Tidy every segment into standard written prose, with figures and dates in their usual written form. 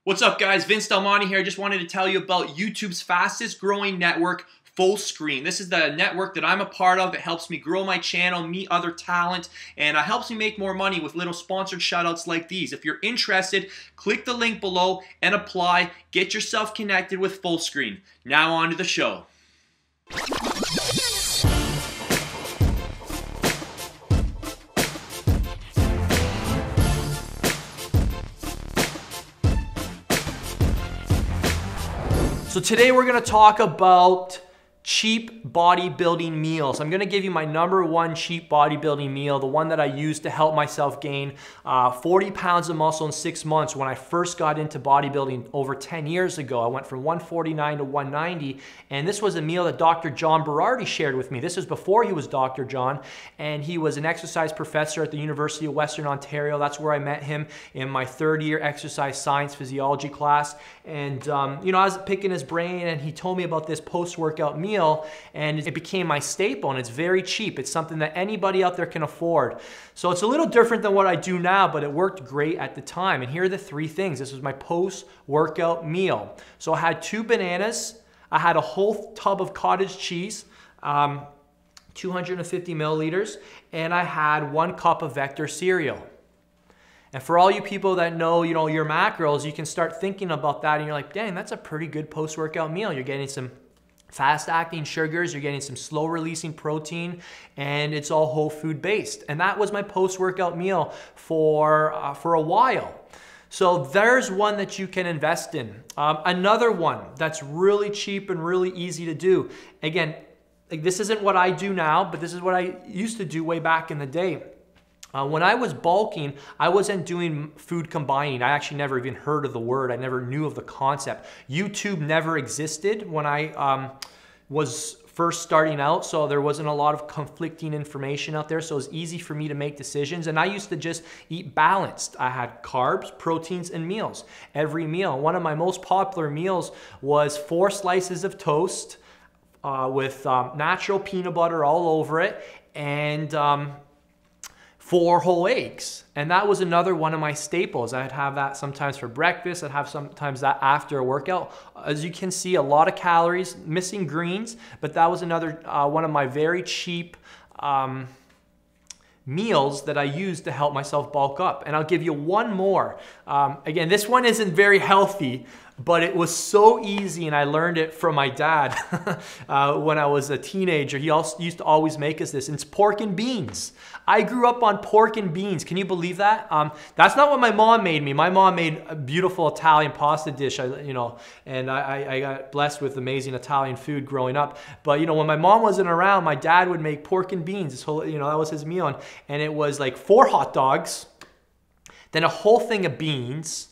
What's up, guys? Vince Delmonte here. I just wanted to tell you about YouTube's fastest growing network, Fullscreen. This is the network that I'm a part of. It helps me grow my channel, meet other talent, and it helps me make more money with little sponsored shoutouts like these. If you're interested, click the link below and apply. Get yourself connected with Fullscreen. Now on to the show. So today we're going to talk about cheap bodybuilding meals. I'm going to give you my #1 cheap bodybuilding meal, the one that I used to help myself gain 40 pounds of muscle in 6 months when I first got into bodybuilding over 10 years ago. I went from 149 to 190, and this was a meal that Dr. John Berardi shared with me. This was before he was Dr. John, and he was an exercise professor at the University of Western Ontario. That's where I met him in my 3rd year exercise science physiology class. And you know, I was picking his brain, and he told me about this post-workout meal, and it became my staple, and it's very cheap. It's something that anybody out there can afford. So it's a little different than what I do now, but it worked great at the time. And here are the 3 things. This was my post-workout meal. So I had 2 bananas, I had a whole tub of cottage cheese, 250 milliliters, and I had 1 cup of Vector cereal. And for all you people that know, your macros, you can start thinking about that, and you're like, dang, that's a pretty good post-workout meal. You're getting some fast-acting sugars, you're getting some slow-releasing protein, and it's all whole food based. And that was my post-workout meal for a while. So there's one that you can invest in. Another one that's really cheap and really easy to do. Again, this isn't what I do now, but this is what I used to do way back in the day. When I was bulking, I wasn't doing food combining. I actually never even heard of the word. I never knew of the concept. YouTube never existed when I was first starting out, so there wasn't a lot of conflicting information out there, so it was easy for me to make decisions. And I used to just eat balanced. I had carbs, proteins, and meals every meal. One of my most popular meals was 4 slices of toast with natural peanut butter all over it, and 4 whole eggs. And that was another one of my staples. I'd have that sometimes for breakfast. I'd have sometimes that after a workout. As you can see, a lot of calories, missing greens, but that was another one of my very cheap meals that I used to help myself bulk up. And I'll give you one more. Again, this one isn't very healthy, but it was so easy, and I learned it from my dad when I was a teenager. He also used to always make us this, and it's pork and beans. I grew up on pork and beans. Can you believe that? That's not what my mom made me. My mom made a beautiful Italian pasta dish, and I got blessed with amazing Italian food growing up. But when my mom wasn't around, my dad would make pork and beans. This whole, that was his meal, and it was like 4 hot dogs, then a whole thing of beans,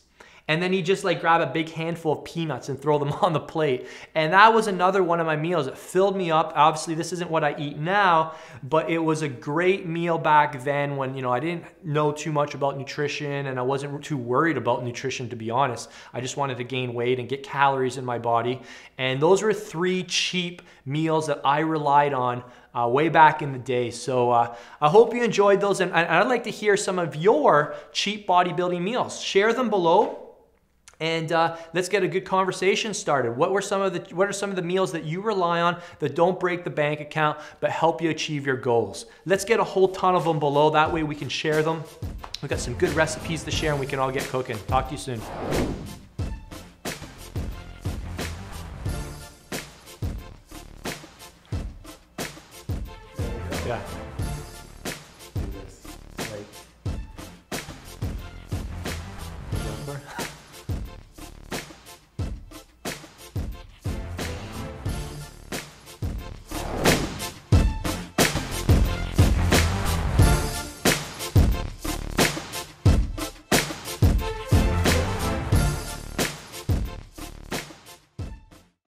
and then he'd just grab a big handful of peanuts and throw them on the plate. And that was another one of my meals. It filled me up. Obviously, this isn't what I eat now, but it was a great meal back then when, I didn't know too much about nutrition, and I wasn't too worried about nutrition, to be honest. I just wanted to gain weight and get calories in my body. And those were 3 cheap meals that I relied on way back in the day. So I hope you enjoyed those, and I'd like to hear some of your cheap bodybuilding meals. Share them below. And let's get a good conversation started. What are some of the meals that you rely on that don't break the bank account but help you achieve your goals? Let's get a whole ton of them below. That way we can share them. We've got some good recipes to share, and we can all get cooking. Talk to you soon. Yeah. Do this.